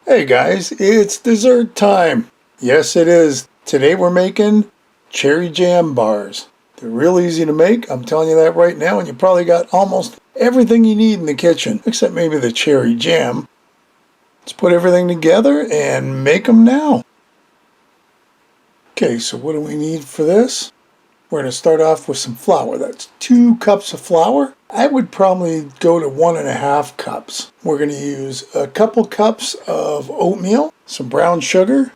Hey guys, it's dessert time. Yes, it is. Today we're making cherry jam bars. They're real easy to make. I'm telling you that right now, and you probably got almost everything you need in the kitchen, except maybe the cherry jam. Let's put everything together and make them now. Okay, so what do we need for this? We're going to start off with some flour. That's 2 cups of flour. I would probably go to 1.5 cups. We're going to use a couple cups of oatmeal, some brown sugar,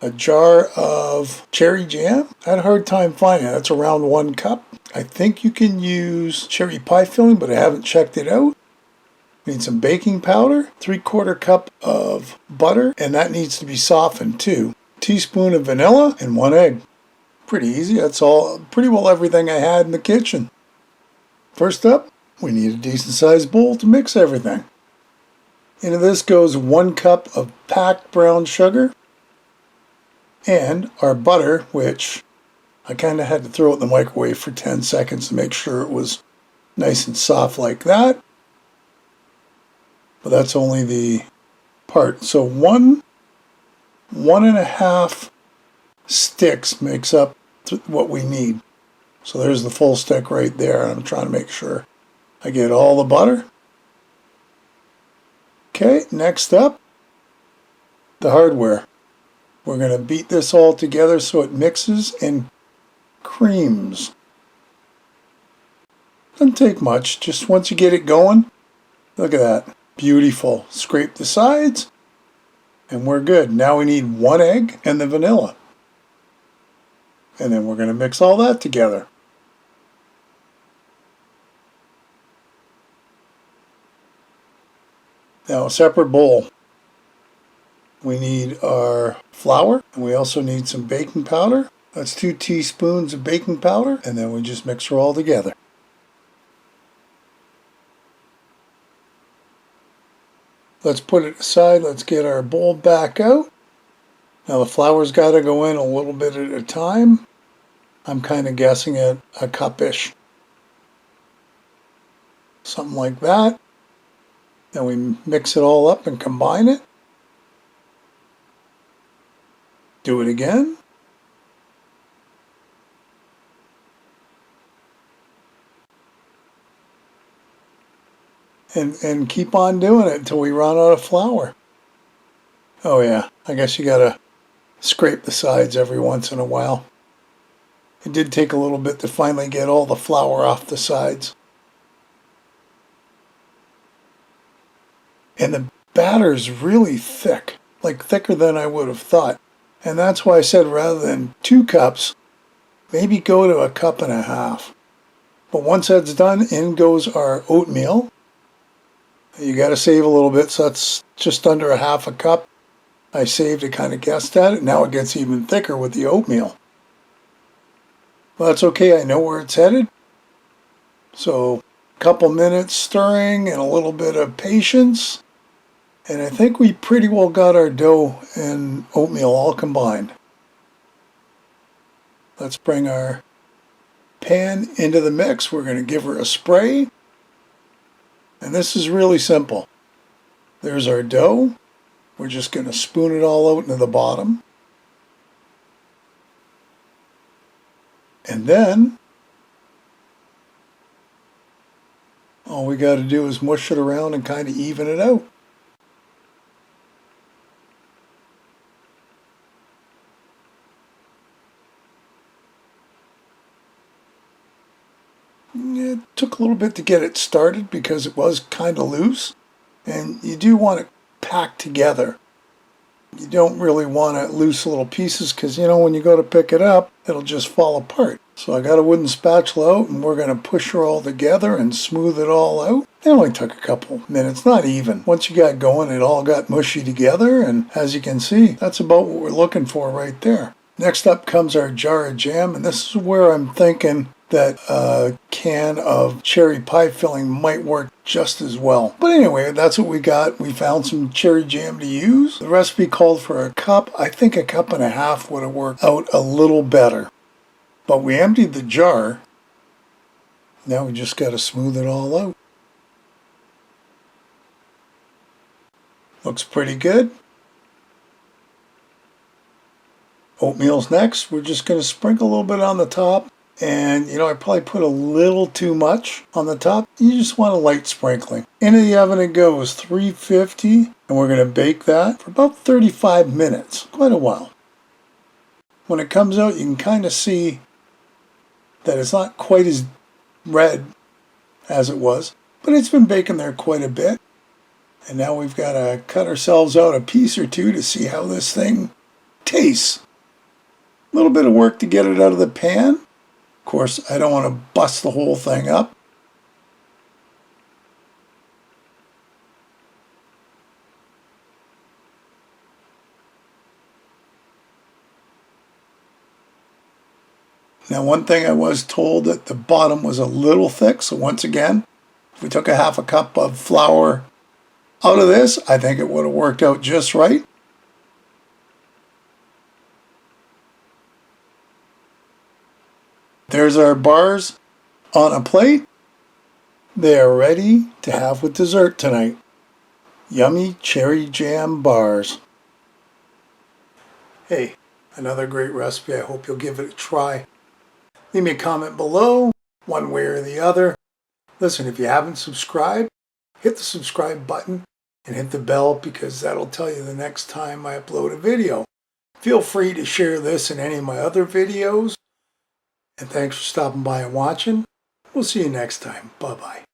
a jar of cherry jam. I had a hard time finding it. That's around 1 cup. I think you can use cherry pie filling, but I haven't checked it out. We need some baking powder, 3/4 cup of butter, and that needs to be softened too. A teaspoon of vanilla, and 1 egg. Pretty easy. That's all, pretty well everything I had in the kitchen. First up, we need a decent sized bowl to mix everything. Into this goes 1 cup of packed brown sugar and our butter, which I kind of had to throw it in the microwave for 10 seconds to make sure it was nice and soft like that. But that's only the part. So 1.5 sticks makes up what we need. So there's the full stick right there. I'm trying to make sure I get all the butter. Okay, next up, the hardware. We're going to beat this all together so it mixes and creams. Doesn't take much, just once you get it going. Look at that, beautiful. Scrape the sides and we're good. Now we need 1 egg and the vanilla. And then we're going to mix all that together. Now a separate bowl. We need our flour, and we also need some baking powder. That's 2 teaspoons of baking powder, and then we just mix her all together. Let's put it aside. Let's get our bowl back out. Now the flour's got to go in a little bit at a time. I'm kind of guessing at a cup-ish. Something like that. Then we mix it all up and combine it. Do it again. And keep on doing it until we run out of flour. Oh yeah, I guess you gotta scrape the sides every once in a while. It did take a little bit to finally get all the flour off the sides. And the batter's really thick, like thicker than I would have thought. And that's why I said rather than 2 cups, maybe go to 1.5 cups. But once that's done, in goes our oatmeal. You got to save a little bit, so that's just under 1/2 cup. I saved it, kind of guessed at it. Now it gets even thicker with the oatmeal. Well, that's okay. I know where it's headed. So a couple minutes stirring and a little bit of patience. And I think we pretty well got our dough and oatmeal all combined. Let's bring our pan into the mix. We're going to give her a spray. And this is really simple. There's our dough. We're just going to spoon it all out into the bottom. And then all we got to do is mush it around and kind of even it out. It took a little bit to get it started because it was kind of loose, and you do want it packed together. You don't really want it loose little pieces because, you know, when you go to pick it up, it'll just fall apart. So I got a wooden spatula out and we're going to push her all together and smooth it all out. It only took a couple minutes, not even. Once you got going, it all got mushy together, and as you can see, that's about what we're looking for right there. Next up comes our jar of jam, and this is where I'm thinking that a can of cherry pie filling might work just as well. But anyway, that's what we got. We found some cherry jam to use. The recipe called for 1 cup. I think 1.5 cups would have worked out a little better. But we emptied the jar. Now we just got to smooth it all out. Looks pretty good. Oatmeal's next. We're just going to sprinkle a little bit on the top. And, you know, I probably put a little too much on the top. You just want a light sprinkling. Into the oven it goes, 350. And we're going to bake that for about 35 minutes. Quite a while. When it comes out, you can kind of see that it's not quite as red as it was. But it's been baking there quite a bit. And now we've got to cut ourselves out a piece or two to see how this thing tastes. A little bit of work to get it out of the pan. Of course, I don't want to bust the whole thing up. Now, one thing I was told that the bottom was a little thick, so once again, if we took a half a cup of flour out of this, I think it would have worked out just right. There's our bars on a plate. They are ready to have with dessert tonight. Yummy cherry jam bars. Hey, another great recipe. I hope you'll give it a try. Leave me a comment below, one way or the other. Listen, if you haven't subscribed, hit the subscribe button and hit the bell because that'll tell you the next time I upload a video. Feel free to share this and any of my other videos. And thanks for stopping by and watching. We'll see you next time. Bye-bye.